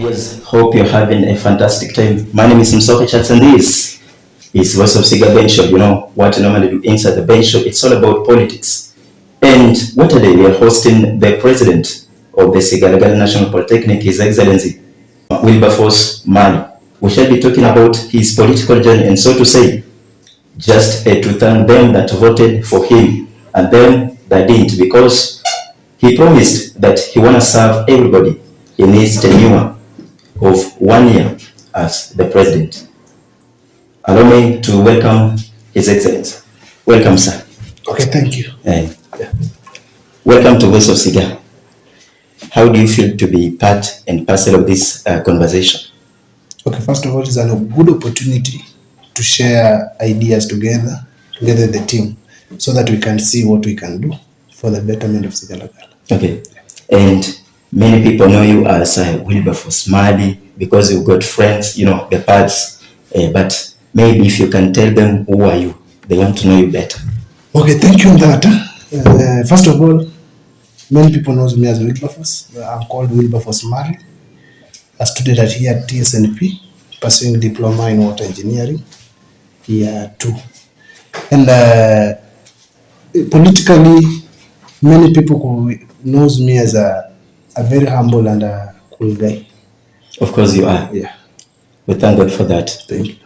Yes, hope you're having a fantastic time. My name is H.E and this is Voice of Siga Bench Show. You know what I normally do inside the bench show. It's all about politics. And what today we are hosting the president of the Siga National Polytechnic, His Excellency Wilberforce Mali. We shall be talking about his political journey and so to say, just to thank them that voted for him and them that didn't, because he promised that he want to serve everybody in his tenure of 1 year as the president. Allow me to welcome His Excellency. Welcome, sir. Okay, thank you. Welcome to Voice of Siga. How do you feel to be part and parcel of this conversation? Okay, first of all, it's a good opportunity to share ideas together with the team, so that we can see what we can do for the betterment of Siga. Okay, and many people know you as Wilberforce Mali because you've got friends, you know, the pads. But maybe if you can tell them who are you, they want to know you better. Okay, thank you on that. First of all, many people know me as Wilberforce. I'm called Wilberforce Mali, a student at H.E TSNP, pursuing diploma in water engineering, year 2. And politically, many people knows me as a very humble and a cool guy. Of course you are. Yeah. We thank God for that. Thank you.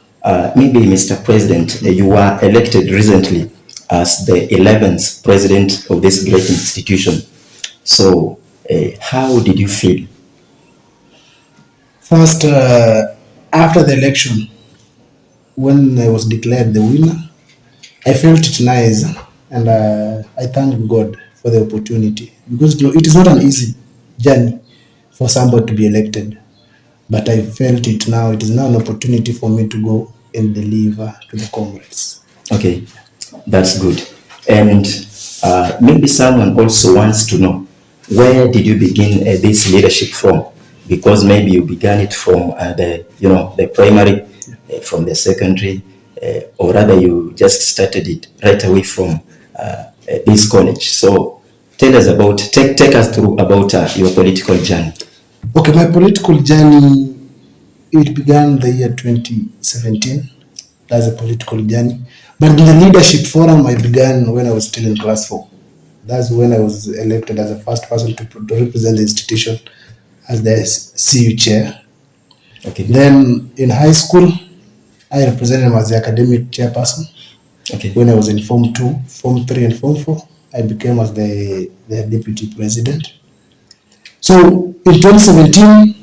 Maybe, Mr. President, you were elected recently as the 11th president of this great institution. So, how did you feel? First, after the election, when I was declared the winner, I felt it nice, and I thank God for the opportunity, because it is not an easy journey for somebody to be elected, but I felt it now. It is now an opportunity for me to go and deliver to the comrades. Okay, that's good. And maybe someone also wants to know, where did you begin this leadership from? Because maybe you began it from the primary, from the secondary, or rather you just started it right away from this college. So tell us about, take us through about your political journey. Okay, my political journey, it began the year 2017. That's a political journey. But in the leadership forum, I began when I was still in class 4. That's when I was elected as the first person to represent the institution as the CU chair. Okay. Then in high school, I represented him as the academic chairperson. Okay. When I was in Form 2, Form 3, and Form 4, I became as the deputy president. So in 2017,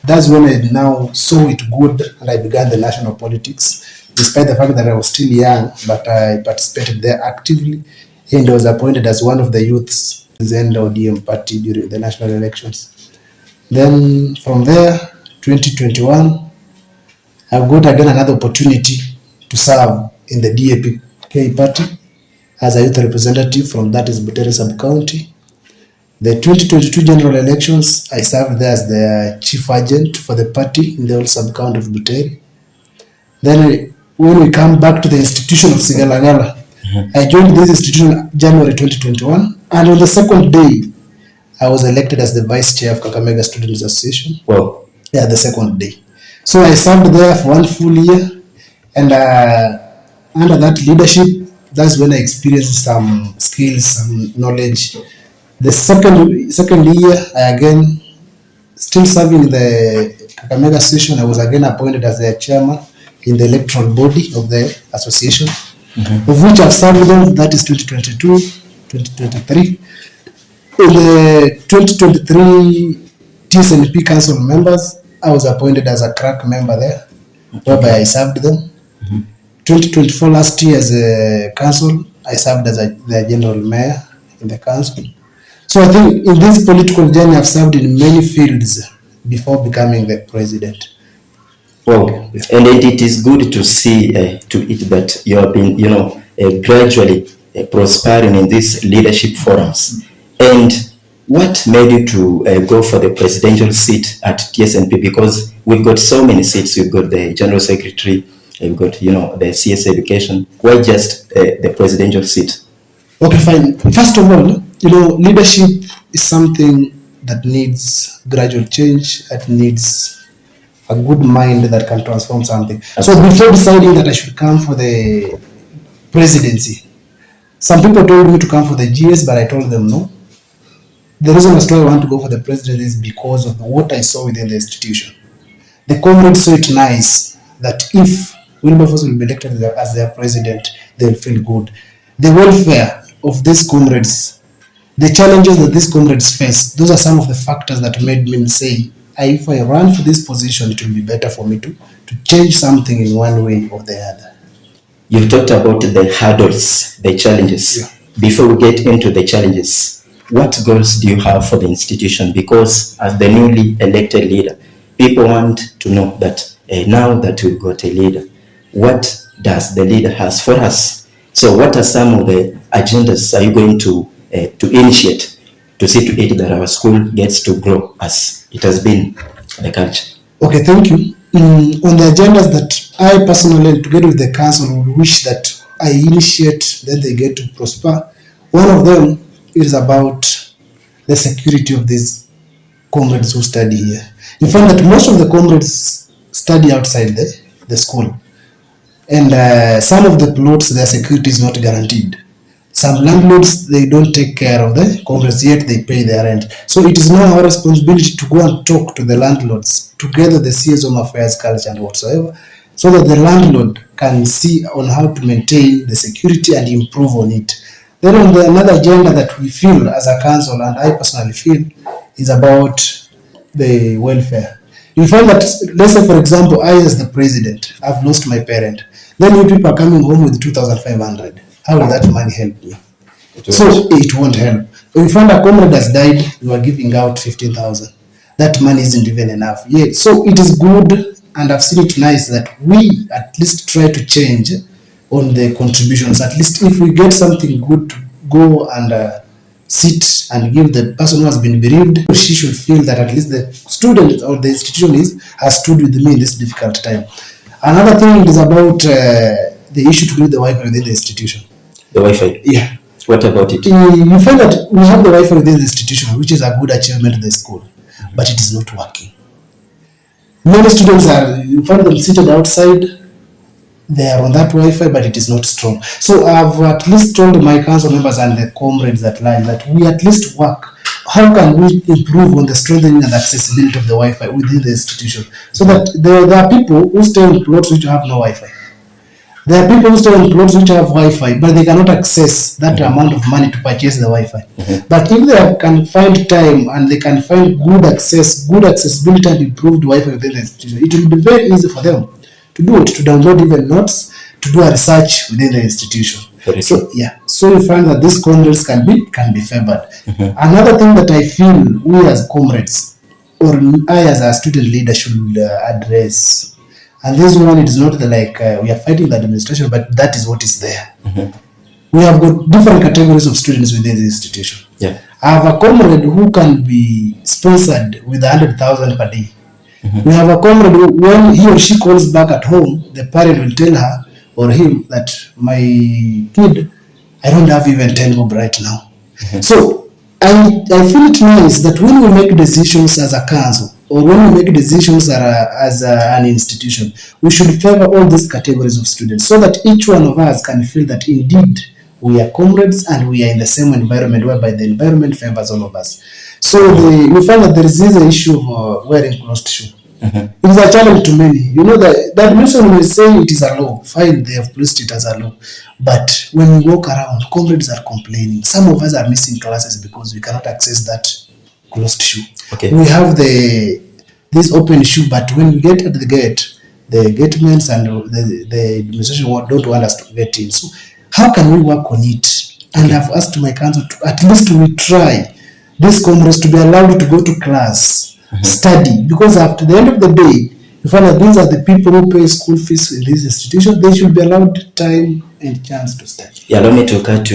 that's when I now saw it good, and I began the national politics, despite the fact that I was still young, but I participated there actively, and I was appointed as one of the youths in the ODM party during the national elections. Then from there, 2021, I got again another opportunity to serve in the DAPK party as a youth representative from that is Butere sub-county. The 2022 general elections, I served there as the chief agent for the party in the whole sub-county of Butere. Then when we come back to the institution of Sigalagala, I joined this institution January 2021, and on the second day, I was elected as the vice chair of Kakamega Students Association. Wow. Yeah, the second day. So I served there for 1 full year, and under that leadership, that's when I experienced some skills, some knowledge. The second year, I again, still serving the Kakamega Association, I was again appointed as the chairman in the electoral body of the association, of which I've served them, that is 2022, 2023. In the 2023 TSNP council members, I was appointed as a crack member there, whereby I served them. 2024 last year as a council, I served as the general mayor in the council. So I think in this political journey, I've served in many fields before becoming the president. Wow, and it is good to see to it that you have been, gradually prospering in these leadership forums. And what made you to go for the presidential seat at TSNP? Because we've got so many seats. We've got the general secretary, we've got, the CS education. Why just the presidential seat? Okay, fine. First of all, leadership is something that needs gradual change, that needs a good mind that can transform something. Absolutely. So before deciding that I should come for the presidency, some people told me to come for the GS, but I told them no. The reason as to why I want to go for the presidency is because of what I saw within the institution. The comrades saw it nice that if Wilberforce will be elected as their president, they will feel good. The welfare of these comrades, the challenges that these comrades face, those are some of the factors that made me say, if I run for this position, it will be better for me to change something in one way or the other. You've talked about the hurdles, the challenges. Yeah. Before we get into the challenges, what goals do you have for the institution? Because as the newly elected leader, people want to know that now that we've got a leader, what does the leader has for us? So what are some of the agendas are you going to initiate to see to it that our school gets to grow as it has been the culture? Okay, thank you. On the agendas that I personally, together with the council, would wish that I initiate, that they get to prosper, one of them is about the security of these comrades who study here. You find that most of the comrades study outside the school, and some of the plots, their security is not guaranteed. Some landlords, they don't take care of the comrades, yet they pay their rent. So it is now our responsibility to go and talk to the landlords, together the CS Home Affairs, Culture and whatsoever, so that the landlord can see on how to maintain the security and improve on it. Then on another agenda that we feel as a council, and I personally feel, is about the welfare. You find that, let's say for example, I as the president, I've lost my parent. Then you people are coming home with 2,500. How will that money help me? So it won't help. When you find a comrade has died, you are giving out 15,000. That money isn't even enough. Yeah. So it is good, and I've seen it nice that we at least try to change on the contributions. At least if we get something good to go and sit and give the person who has been bereaved, she should feel that at least the student or the institution has stood with me in this difficult time. Another thing is about the issue to do with the Wi-Fi within the institution. The Wi-Fi? Yeah. What about it? You find that we have the Wi-Fi within the institution, which is a good achievement in the school, but it is not working. Many students you find them seated outside, they are on that Wi-Fi, but it is not strong. So I've at least told my council members and the comrades at line that we at least work. How can we improve on the strengthening and accessibility of the Wi-Fi within the institution? So that there are people who stay in plots which have no Wi-Fi. There are people who stay in plots which have Wi-Fi, but they cannot access that amount of money to purchase the Wi-Fi. But if they can find time and they can find good accessibility and improved Wi-Fi within the institution, it will be very easy for them to do it, to download even notes, to do a research within the institution. So you find that these comrades can be favored. Another thing that I feel we as comrades, or I as a student leader, should address, and this one, it is not like we are fighting the administration, but that is what is there. We have got different categories of students within the institution. Yeah. I have a comrade who can be sponsored with 100,000 per day. We have a comrade who, when he or she calls back at home, the parent will tell her or him that my kid, I don't have even 10 bob right now. So I feel it nice that when we make decisions as a council, or when we make decisions as an institution, we should favor all these categories of students so that each one of us can feel that indeed we are comrades and we are in the same environment, whereby the environment favors all of us. So we find that there is the issue of wearing closed shoe. It is a challenge to many. You know, the administration will say it is a law. Fine, they have placed it as a law. But when we walk around, comrades are complaining. Some of us are missing classes because we cannot access that closed shoe. Okay. We have this open shoe, but when we get at the gate, the gatemen and the administration don't want us to get in. So how can we work on it? And I've asked my council to at least we try these comrades to be allowed to go to class, study, because after the end of the day, you find that these are the people who pay school fees in this institution. They should be allowed time and chance to study. Yeah, allow me to cut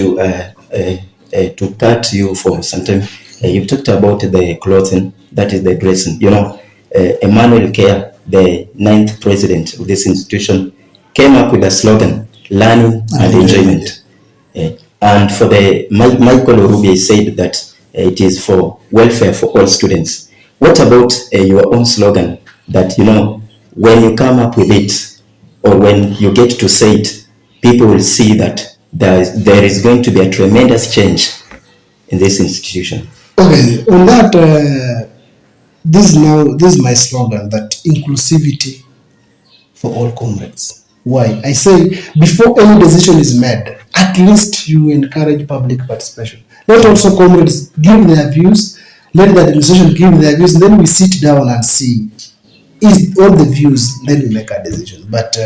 you for some time. You've talked about the clothing, that is the dressing. You know, Emmanuel Care, the 9th president of this institution, came up with a slogan, learning and enjoyment. And for the Michael Orubi said that it is for welfare for all students. What about your own slogan that, when you come up with it or when you get to say it, people will see that there is going to be a tremendous change in this institution? Okay, on that, this is my slogan, that inclusivity for all comrades. Why? I say before any decision is made, at least you encourage public participation. Let also comrades give their views, let the administration give their views, and then we sit down and see is all the views, then we make a decision. But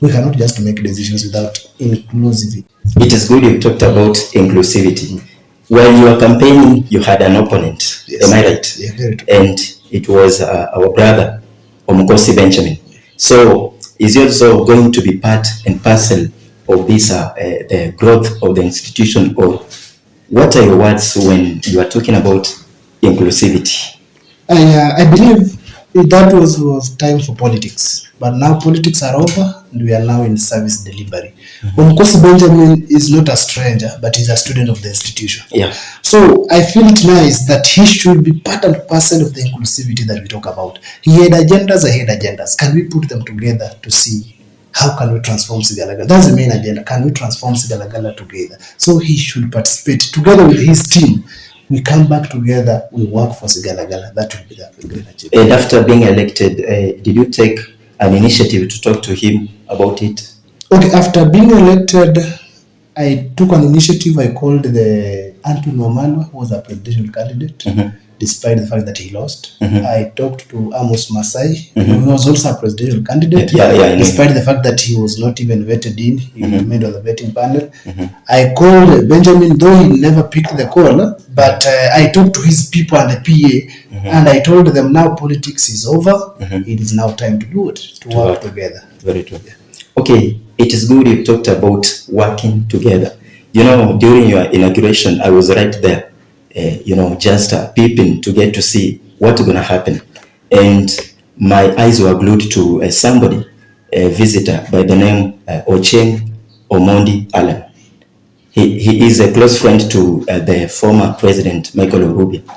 we cannot just make decisions without inclusivity. It is good you talked about inclusivity. When you were campaigning, you had an opponent. Yes. Am I right? Yeah, very true. And it was our brother, Omukosi Benjamin. So is he also going to be part and parcel of this the growth of the institution, or what are your words when you are talking about inclusivity? I believe that was time for politics, but now politics are over and we are now in service delivery. Omukosi Benjamin is not a stranger, but he's a student of the institution. Yeah. So I feel it nice that he should be part and parcel of the inclusivity that we talk about. He had agendas, I had agendas. Can we put them together to see how can we transform Sigalagala? That's the main agenda. Can we transform Sigalagala together? So he should participate together with his team. We come back together, we work for Sigalagala. That would be the great achievement. And after being elected, did you take an initiative to talk to him about it? Okay, after being elected, I took an initiative. I called the Anthony Wamalwa, who was a presidential candidate, despite the fact that he lost. I talked to Amos Masai, who was also a presidential candidate, despite the fact that he was not even vetted in. He remained on the vetting panel. I called Benjamin, though he never picked the call, but I talked to his people and the PA, and I told them now politics is over. It is now time to do it, to work together. Very true. Yeah. Okay, it is good you talked about working together. During your inauguration, I was right there, just peeping to get to see what's going to happen. And my eyes were glued to somebody, a visitor by the name Ocheng Omondi Allen. He is a close friend to the former president, Michael Orubi.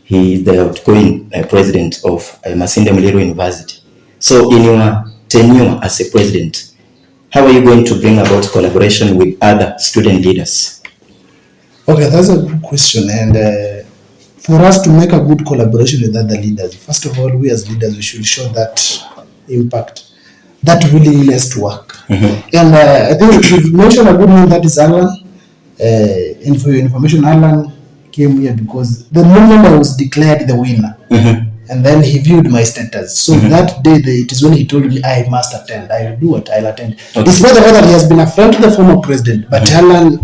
He is the outgoing president of Masinde Muliro University. So in your tenure as a president, how are you going to bring about collaboration with other student leaders? Okay, that's a good question. And for us to make a good collaboration with other leaders, first of all, we as leaders, we should show that impact, that willingness to work. And I think you've mentioned a good name, that is Alan. And for your information, Alan came here because the moment I was declared the winner, and then he viewed my status. So that day, it is when he told me I must attend. I will do it. I'll attend. Despite the fact that he has been a friend to the former president, but Alan,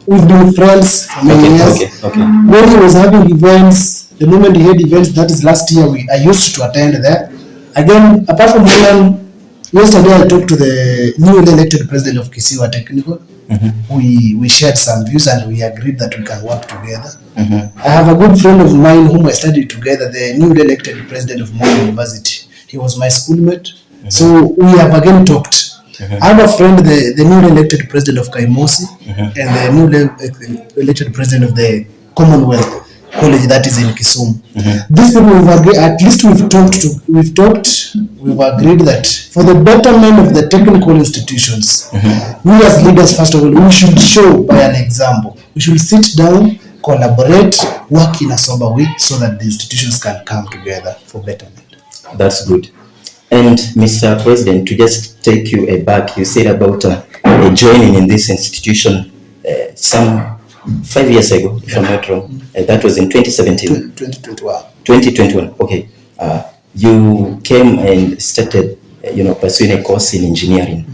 we've been friends for many years. When he was having events, the moment he had events, that is last year, I used to attend there. Again, apart from Alan, yesterday I talked to the newly elected president of Kisiwa Technical. We shared some views and we agreed that we can work together. I have a good friend of mine whom I studied together, the newly elected president of Mali University. He was my schoolmate. So we have again talked. I have a friend, the newly elected president of Kaimosi, and the newly elected president of the Commonwealth College that is in Kisumu. These people we've agreed, at least we've agreed that for the betterment of the technical institutions, we as leaders, first of all, we should show by an example. We should sit down, collaborate, work in a sober way so that the institutions can come together for betterment. That's good. And Mr. President, to just take you back, you said about joining in this institution some 5 years ago, if I'm not wrong. That was in 2017. 2021. 2021. Okay. You came and started, pursuing a course in engineering.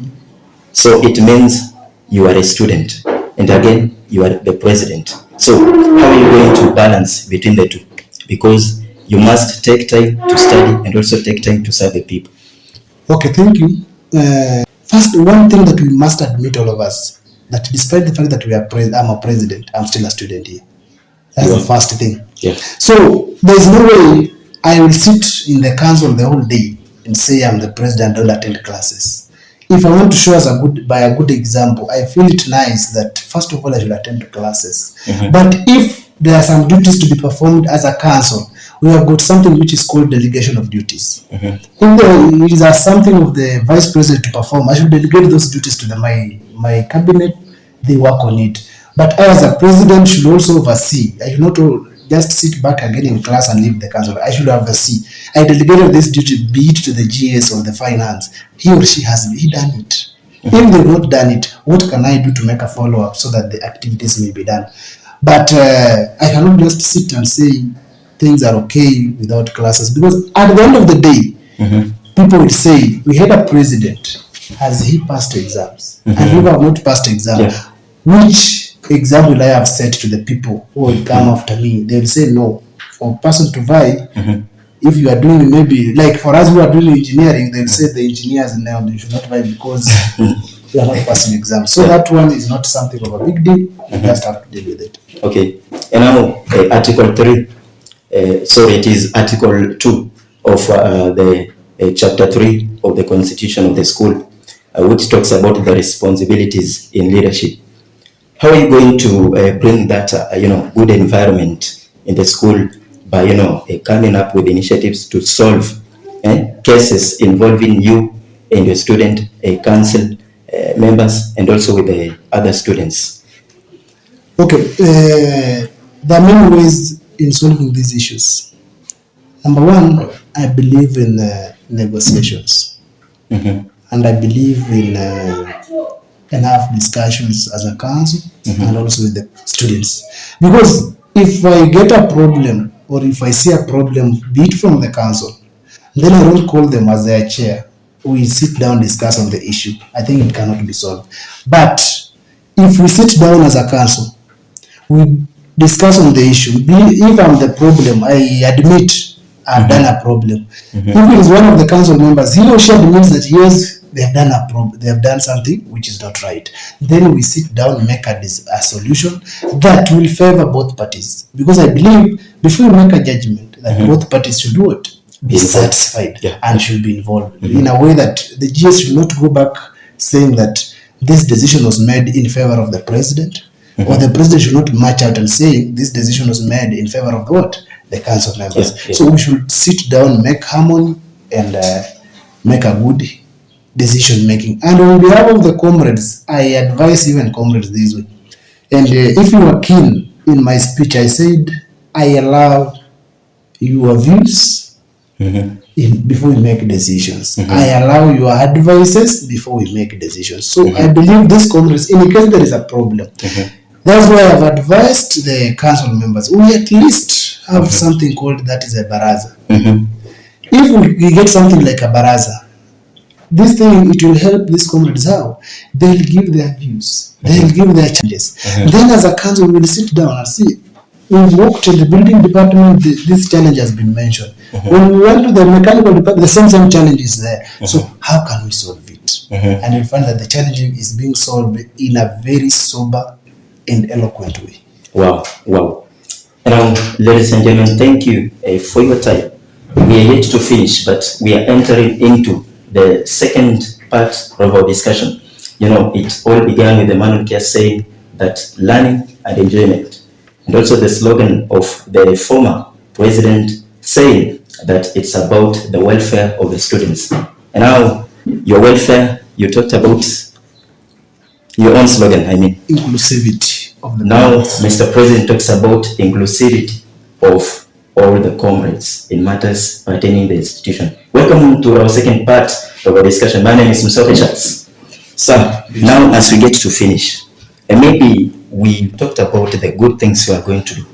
So it means you are a student, and again you are the president. So how are you going to balance between the two? Because you must take time to study and also take time to serve the people. Okay, thank you. First, one thing that we must admit, all of us, that despite the fact that I'm a president, I'm still a student here. That's the first thing. Yeah. So there's no way I will sit in the council the whole day and say I'm the president, don't attend classes. if I want to show us by a good example, I feel it nice that first of all I should attend to classes. But if there are some duties to be performed as a council, we have got something which is called delegation of duties. If there is something of the vice president to perform, I should delegate those duties to my cabinet. They work on it. But I, as a president, should also oversee. I should not just sit back again in class and leave the council. I should oversee. I delegated this duty, be it to the GS or the finance. He or she has done it. If they've not done it, what can I do to make a follow-up so that the activities may be done? But I cannot just sit and say things are okay without classes, because at the end of the day, people will say, we had a president, has he passed exams? And if I have not passed exams, which exam will I have set to the people who will come after me? They will say no. For a person to vie, if you are doing, maybe like for us who are doing engineering, they will say the engineers now they should not vie because you are not passing exams. So that one is not something of a big deal. You just have to deal with it. Okay. And now Article 3, it is Article 2 of the Chapter 3 of the Constitution of the school, which talks about the responsibilities in leadership. How are you going to bring that, good environment in the school by, coming up with initiatives to solve cases involving you and your student council members and also with the other students? Okay, there are many ways in solving these issues. Number one, I believe in negotiations, and I believe in enough discussions as a council and also with the students. Because if I get a problem or if I see a problem, be it from the council, then I don't call them as their chair. We sit down, discuss on the issue. I think it cannot be solved. But if we sit down as a council, we discuss on the issue. If I'm the problem, I admit I've done a problem. If it is one of the council members, he or she admits that yes, they have done a problem, they have done something which is not right. Then we sit down and make a solution that will favor both parties. Because I believe before we make a judgment that both parties should do it, be satisfied and should be involved in a way that the GS should not go back saying that this decision was made in favor of the president, or the president should not march out and say this decision was made in favor of the council members. So we should sit down, make harmony, and make a good decision making. And on behalf of the comrades, I advise even comrades this way. And if you are keen in my speech, I said I allow your views before we make decisions. I allow your advices before we make decisions. So I believe these comrades, in case there is a problem, that's why I've advised the council members, we at least have something called that is a baraza. If we get something like a baraza, this thing, it will help these comrades. How? They'll give their views. They'll give their challenges. Then as a council, we will sit down and see. We've worked in the building department, this challenge has been mentioned. When we went to the mechanical department, the same challenge is there. So how can we solve it? And you'll find that the challenge is being solved in a very sober and eloquent way. Wow. Now, ladies and gentlemen, thank you for your time. We are yet to finish, but we are entering into the second part of our discussion. It all began with the man of care saying that learning and enjoyment, and also the slogan of the former president saying that it's about the welfare of the students. And now, your welfare, you talked about your own slogan, inclusivity of the now parents. Mr. President talks about inclusivity of all the comrades in matters pertaining the institution. Welcome to our second part of our discussion. My name is H.E So now as we get to finish, and maybe we talked about the good things we are going to do.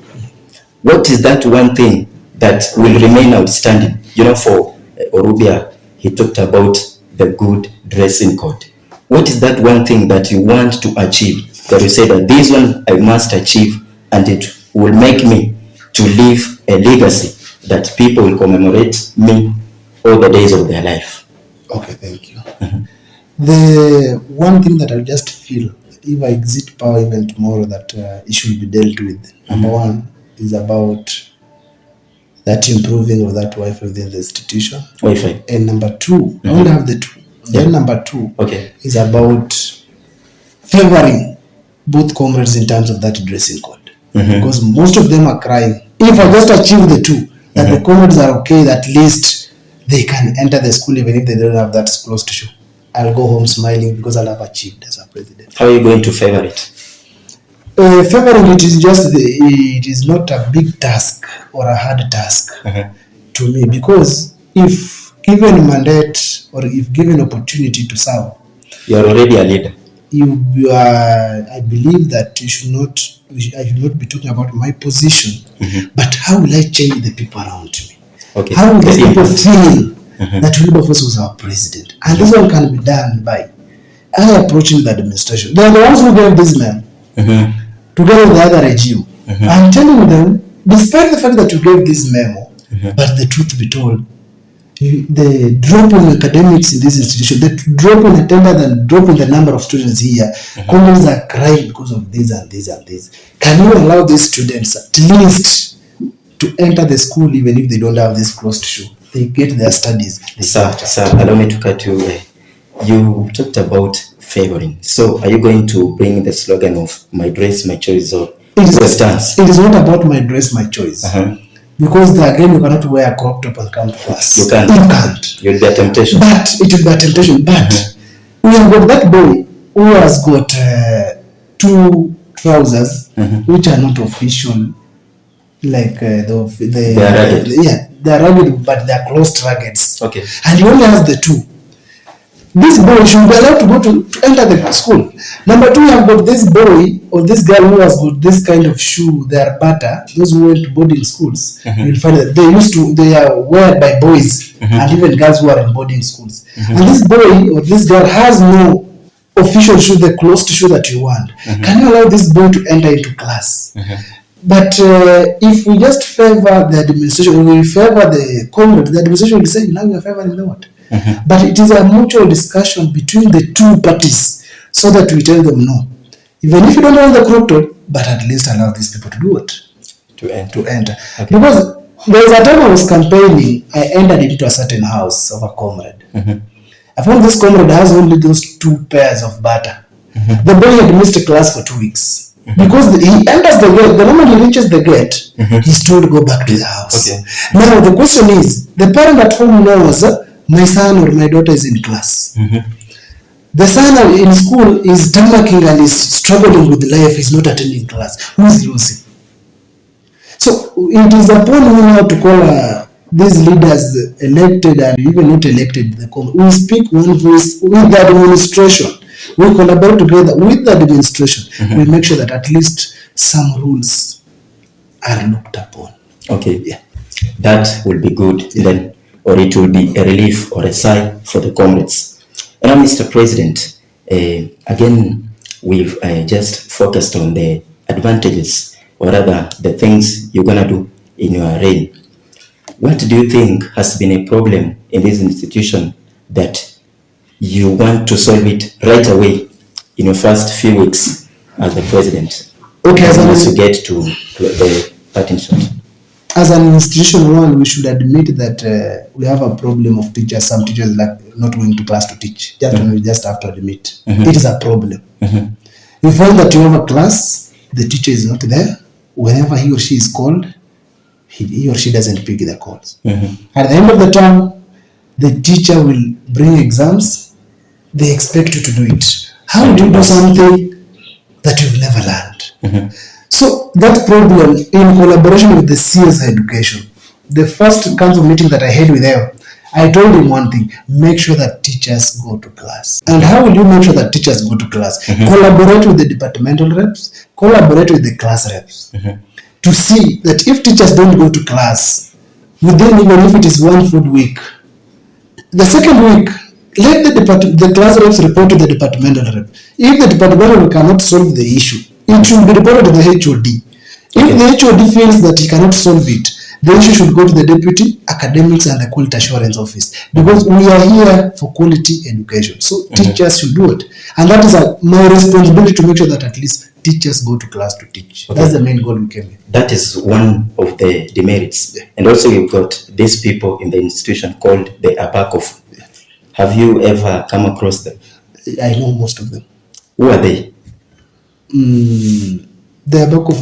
What is that one thing that will remain outstanding? For Orubia, he talked about the good dressing code. What is that one thing that you want to achieve, that you say that this one I must achieve and it will make me to leave a legacy that people will commemorate me all the days of their life? Okay, thank you. The one thing that I just feel, if I exit power even tomorrow, that it should be dealt with, number one, is about that improving of that Wi-Fi within the institution. Wi-Fi. And number two, I only have the two. Then number 2 Okay. is about favoring both comrades in terms of that dressing code. Because most of them are crying. If I just achieve the 2, that the comrades are okay, at least they can enter the school even if they don't have that closed shoe. I'll go home smiling because I'll have achieved as a president. How are you going to favor it? Favoring it is just it is not a big task or a hard task to me, because if given mandate or if given opportunity to serve, You are already a leader. you are, I believe that I should not be talking about my position, but how will I change the people around me? Okay. How will the people feel that Wilberforce was our president? And this one can be done by I approaching the administration. They are the ones who gave this man together with the other regime. I'm telling them, despite the fact that you gave this memo, but the truth be told, the drop in academics in this institution, the drop in attendance and drop in the number of students here, communities are crying because of this and this and this. Can you allow these students at least to enter the school even if they don't have this closed shoe? They get their studies. Sir, allow me to cut you. You talked about favoring. So are you going to bring the slogan of my dress, my choice, or stance? It is not about my dress, my choice. Because again, you cannot wear a crop top and come to class. You can't. You'll be a temptation. But it will be a temptation. But we have got that boy who has got 2 trousers which are not official, like they are ragged. Yeah, they are ragged, but they are closed raggeds. Okay. And he only has the 2. This boy should be allowed to go to enter the school. Number 2, you have got this boy or this girl who has got this kind of shoe. They are butter. Those who went to boarding schools, you will find that they are worn by boys and even girls who are in boarding schools. And this boy or this girl has no official shoe, the closed shoe that you want. Can you allow this boy to enter into class? But if we just favor the administration, or we favor the comrade, the administration will say, now you are favoring the what? But it is a mutual discussion between the 2 parties, so that we tell them no. Even if you don't have the crop top, but at least allow these people to do what? To enter. Okay. Because there was a time I was campaigning, I entered into a certain house of a comrade. I found this comrade has only those 2 pairs of butter. The boy had missed a class for 2 weeks. Because he enters the gate, the moment he reaches the gate, he's told to go back to the house. Okay. Now the question is, the parent at home knows my son or my daughter is in class. The son in school is tamarking and is struggling with life, is not attending class. Who is losing? So it is upon me now to call these leaders, elected and even not elected, we speak one voice with the administration. We collaborate together with the administration. We make sure that at least some rules are looked upon. Okay, yeah, that will be good then, or it will be a relief or a sigh for the comrades. And now, Mr. President, again, we've just focused on the advantages, or rather the things you're gonna do in your reign. What do you think has been a problem in this institution that you want to solve it right away in your first few weeks as the president? Okay, as you get to the parting shot. As an institution, we should admit that we have a problem of teachers. Some teachers like not going to class to teach. We just have to admit it is a problem. You find that you have a class, the teacher is not there. Whenever he or she is called, he or she doesn't pick the calls. At the end of the term, the teacher will bring exams. They expect you to do it. How do you do something that you've never learned? So that problem, in collaboration with the CS Education, the first council meeting that I had with them, I told him one thing: make sure that teachers go to class. And how will you make sure that teachers go to class? Collaborate with the departmental reps, collaborate with the class reps, to see that if teachers don't go to class, within even if it is 1 food week, the second week, let the class reps report to the departmental rep. If the departmental rep cannot solve the issue, it should be reported to the HOD. If the HOD feels that he cannot solve it, the issue should go to the deputy academics and the quality assurance office, because we are here for quality education. So teachers should do it, and that is my responsibility to make sure that at least teachers go to class to teach. That's the main goal we came in. That is one of the demerits, and also you've got these people in the institution called the ABACOF. Have you ever come across them? I know most of them. Who are they? The back of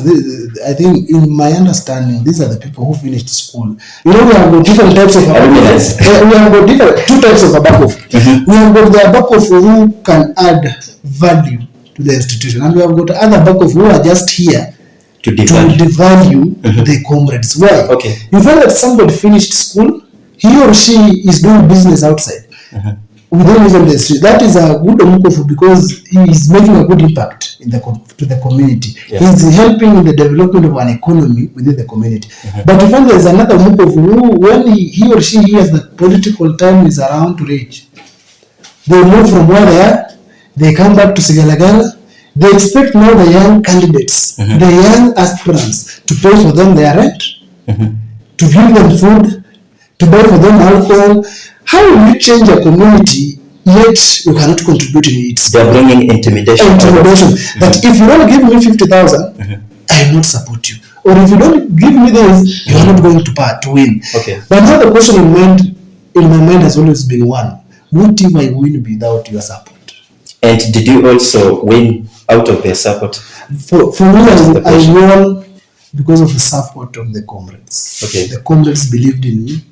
I think, in my understanding, these are the people who finished school. You know, we have got different types of Yes. we have got two types of Abakov. Mm-hmm. We have got the Abakov who can add value to the institution, and we have got other Abakov who are just here To devalue the comrades. Why? Okay. You find that somebody finished school, he or she is doing business outside. Within even the street. That is a good Omukosi because he is making a good impact in to the community. Yeah. He is helping in the development of an economy within the community. But you find there is another Omukosi who, when he or she hears that political time is around to reach, they move from where they are, they come back to Sigalagala. They expect now the young candidates, the young aspirants, to pay for them their rent, to give them food, to buy for them alcohol. How will you change a community yet you cannot contribute in it? They are bringing intimidation. That if you don't give me 50,000, I will not support you. Or if you don't give me this, you are not going to win. Okay. But now the question in my mind has always been one: what if I win without your support? And did you also win out of their support? For me, I won because of the support of the comrades. Okay. The comrades believed in me.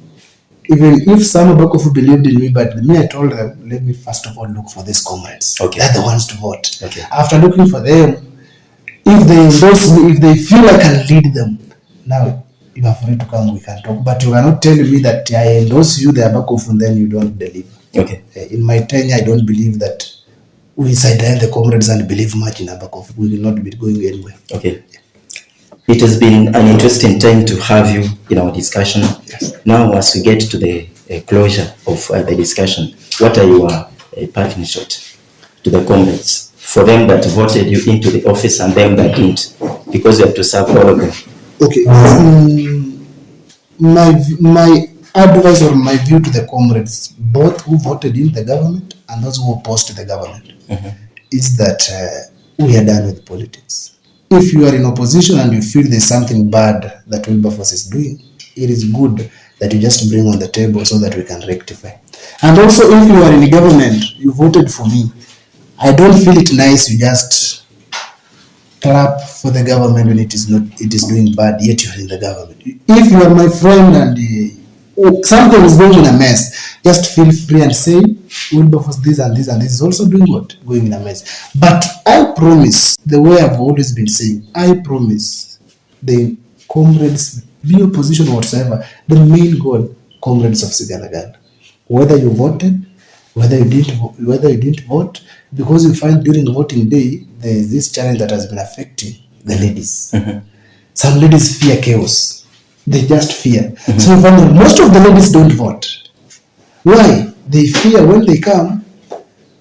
Even if some Abakofu believed in me, but me, I told them, let me first of all look for these comrades. Okay. They're the ones to vote. Okay. After looking for them, if they endorse me, if they feel I can lead them, now you are free to come, we can talk. But you cannot tell me that I endorse you, the Abakofu, and then you don't deliver. Okay. In my tenure, I don't believe that we sideline the comrades and believe much in Abakofu. We will not be going anywhere. Okay. It has been an interesting time to have you in our discussion. Yes. Now, as we get to the closure of the discussion, what are your parting shot to the comrades? For them that voted you into the office and them that didn't, because you have to serve all of them. Okay. My advice or my view to the comrades, both who voted in the government and those who opposed the government, is that we are done with politics. If you are in opposition and you feel there's something bad that Wilberforce is doing, it is good that you just bring on the table so that we can rectify. And also, if you are in the government, you voted for me, I don't feel it nice you just clap for the government when it is doing bad, yet you're in the government. If you are my friend and something is going in a mess, just feel free and say, Wilberforce, this and this and this is also doing what? Going in a mess. But I promise, the way I've always been saying, I promise the comrades, be opposition or whatsoever, the main goal, comrades of Sigalagala. Whether you voted, whether you didn't vote, because you find during voting day, there is this challenge that has been affecting the ladies. Some ladies fear chaos. They just fear. So you find that most of the ladies don't vote. Why? They fear when they come,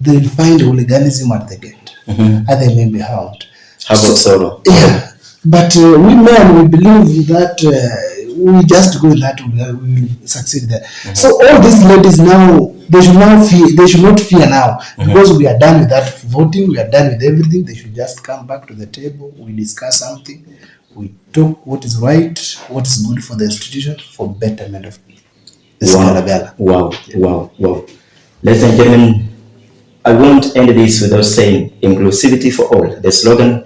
they will find hooliganism at the gate. And they may be harmed. How about sorrow? Yeah. But we men, we believe that we just go in that way, we will succeed there. So all these ladies now, they should not fear now, because we are done with that voting, we are done with everything. They should just come back to the table, we discuss something, we talk what is right, what is good for the institution, for betterment of the Sigalagala. Wow. Ladies and gentlemen, I won't end this without saying inclusivity for all, the slogan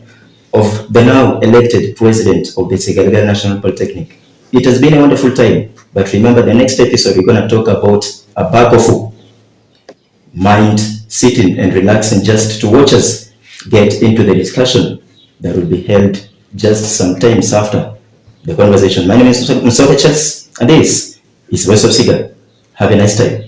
of the now elected president of the Sigalagala National Polytechnic. It has been a wonderful time, but remember, the next episode we're going to talk about Abakofu. Mind sitting and relaxing just to watch us get into the discussion that will be held just some times after the conversation. My name is H.E, and this is Voice of Siga. Have a nice time.